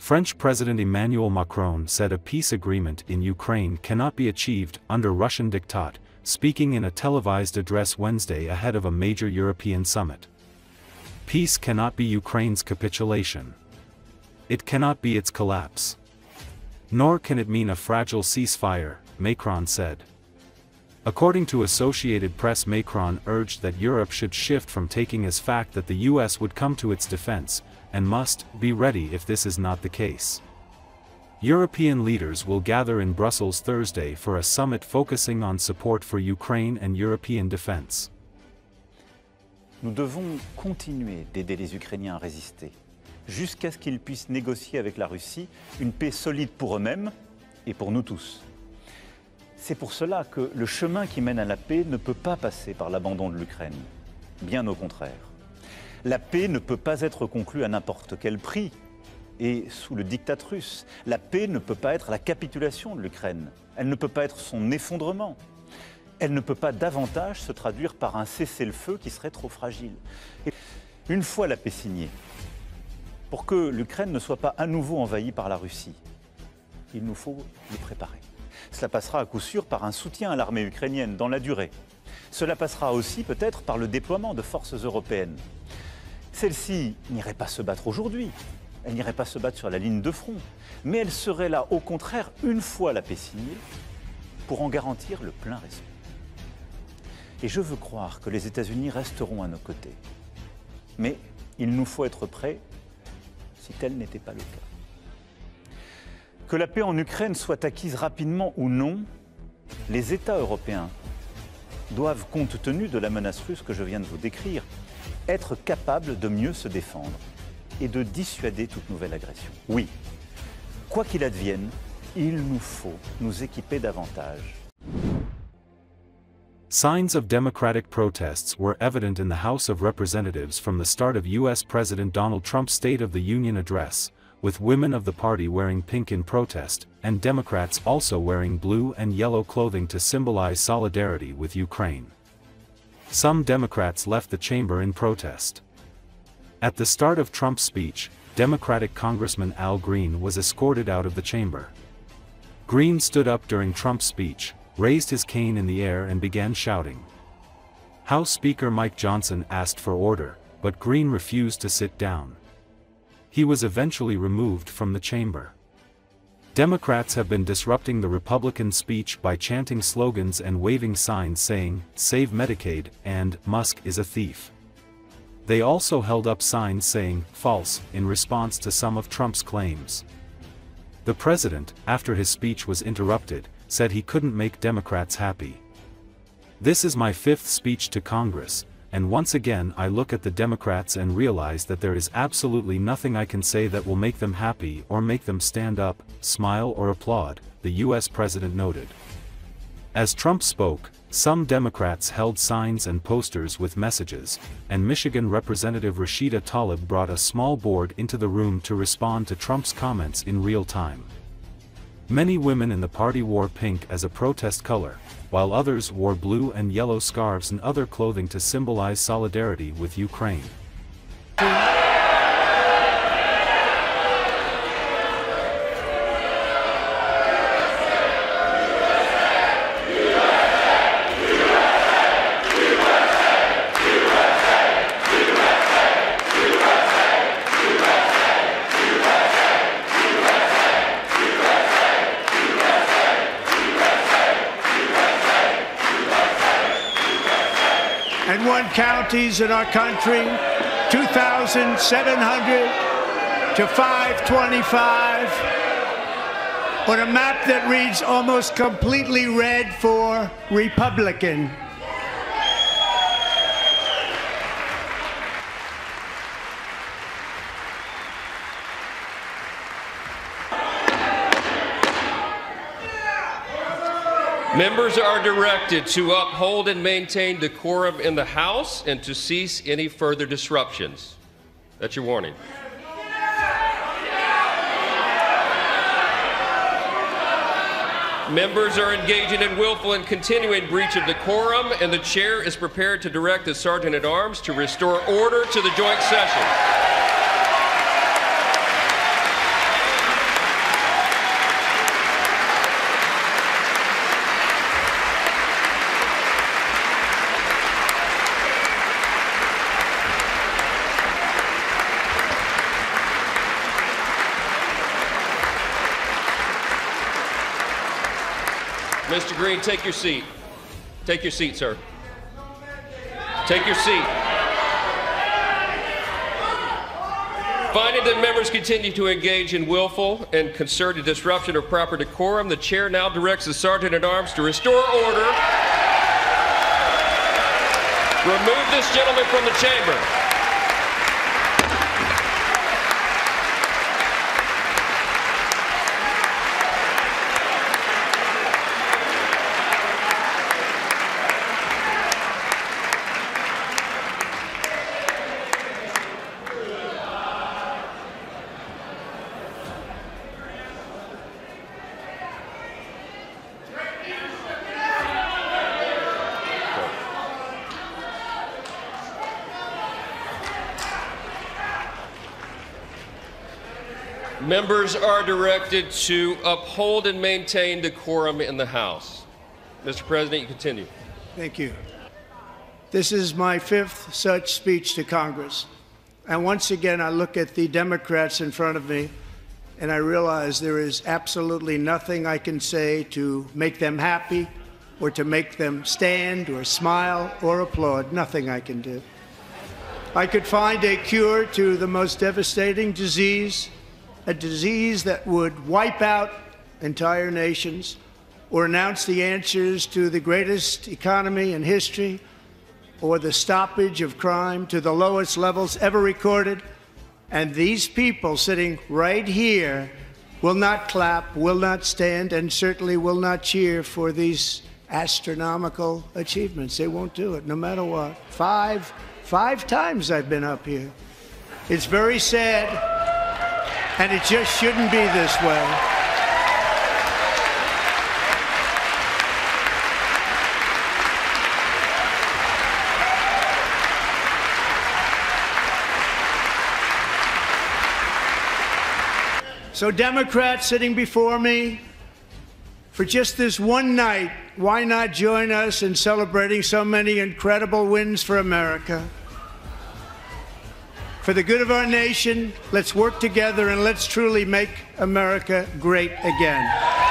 French President Emmanuel Macron said a peace agreement in Ukraine cannot be achieved under Russian diktat, speaking in a televised address Wednesday ahead of a major European summit. Peace cannot be Ukraine's capitulation. It cannot be its collapse. Nor can it mean a fragile ceasefire, Macron said. According to Associated Press, Macron urged that Europe should shift from taking as fact that the US would come to its defense, and must be ready if this is not the case. European leaders will gather in Brussels Thursday for a summit focusing on support for Ukraine and European defense. Nous devons continuer d'aider les Ukrainiens à résister, jusqu'à ce qu'ils puissent négocier avec la Russie une paix solide pour eux-mêmes et pour nous tous. C'est pour cela que le chemin qui mène à la paix ne peut pas passer par l'abandon de l'Ukraine. Bien au contraire. La paix ne peut pas être conclue à n'importe quel prix et sous le diktat russe. La paix ne peut pas être la capitulation de l'Ukraine. Elle ne peut pas être son effondrement. Elle ne peut pas davantage se traduire par un cessez-le-feu qui serait trop fragile. Et une fois la paix signée, pour que l'Ukraine ne soit pas à nouveau envahie par la Russie, il nous faut l'y préparer. Cela passera à coup sûr par un soutien à l'armée ukrainienne dans la durée. Cela passera aussi peut-être par le déploiement de forces européennes. Celles-ci n'iraient pas se battre aujourd'hui, elles n'iraient pas se battre sur la ligne de front, mais elles seraient là au contraire une fois la paix signée pour en garantir le plein respect. Et je veux croire que les États-Unis resteront à nos côtés. Mais il nous faut être prêts si tel n'était pas le cas. Que la paix en Ukraine soit acquise rapidement ou non, les États européens doivent, compte tenu de la menace russe que je viens de vous décrire, être capables de mieux se défendre et de dissuader toute nouvelle agression. Oui, quoi qu'il advienne, il nous faut nous équiper davantage. Signs of democratic protests were evident in the House of Representatives from the start of U.S. President Donald Trump's State of the Union address, with women of the party wearing pink in protest, and Democrats also wearing blue and yellow clothing to symbolize solidarity with Ukraine. Some Democrats left the chamber in protest. At the start of Trump's speech, Democratic Congressman Al Green was escorted out of the chamber. Green stood up during Trump's speech, raised his cane in the air and began shouting. House Speaker Mike Johnson asked for order, but Green refused to sit down. He was eventually removed from the chamber. Democrats have been disrupting the Republican speech by chanting slogans and waving signs saying, "Save Medicaid," and "Musk is a thief." They also held up signs saying, "False," in response to some of Trump's claims. The president, after his speech was interrupted, said he couldn't make Democrats happy. "This is my fifth speech to Congress, and once again I look at the Democrats and realize that there is absolutely nothing I can say that will make them happy or make them stand up, smile or applaud," the U.S. president noted. As Trump spoke, some Democrats held signs and posters with messages, and Michigan Representative Rashida Tlaib brought a small board into the room to respond to Trump's comments in real time. Many women in the party wore pink as a protest color, while others wore blue and yellow scarves and other clothing to symbolize solidarity with Ukraine. And one counties in our country, 2,700 to 525, on a map that reads almost completely red for Republican. Members are directed to uphold and maintain decorum in the House and to cease any further disruptions. That's your warning. Members are engaging in willful and continuing breach of decorum, and the chair is prepared to direct the Sergeant-at-Arms to restore order to the joint session. Mr. Green, take your seat. Take your seat, sir. Take your seat. Finding that members continue to engage in willful and concerted disruption of proper decorum, the chair now directs the Sergeant-at-Arms to restore order. Remove this gentleman from the chamber. Members are directed to uphold and maintain decorum in the House. Mr. President, you continue. Thank you. This is my fifth such speech to Congress. And once again, I look at the Democrats in front of me, and I realize there is absolutely nothing I can say to make them happy or to make them stand or smile or applaud. Nothing I can do. I could find a cure to the most devastating disease, a disease that would wipe out entire nations, or announce the answers to the greatest economy in history, or the stoppage of crime to the lowest levels ever recorded. And these people sitting right here will not clap, will not stand, and certainly will not cheer for these astronomical achievements. They won't do it, no matter what. Five times I've been up here. It's very sad. And it just shouldn't be this way. So Democrats sitting before me, for just this one night, why not join us in celebrating so many incredible wins for America? For the good of our nation, let's work together and let's truly make America great again.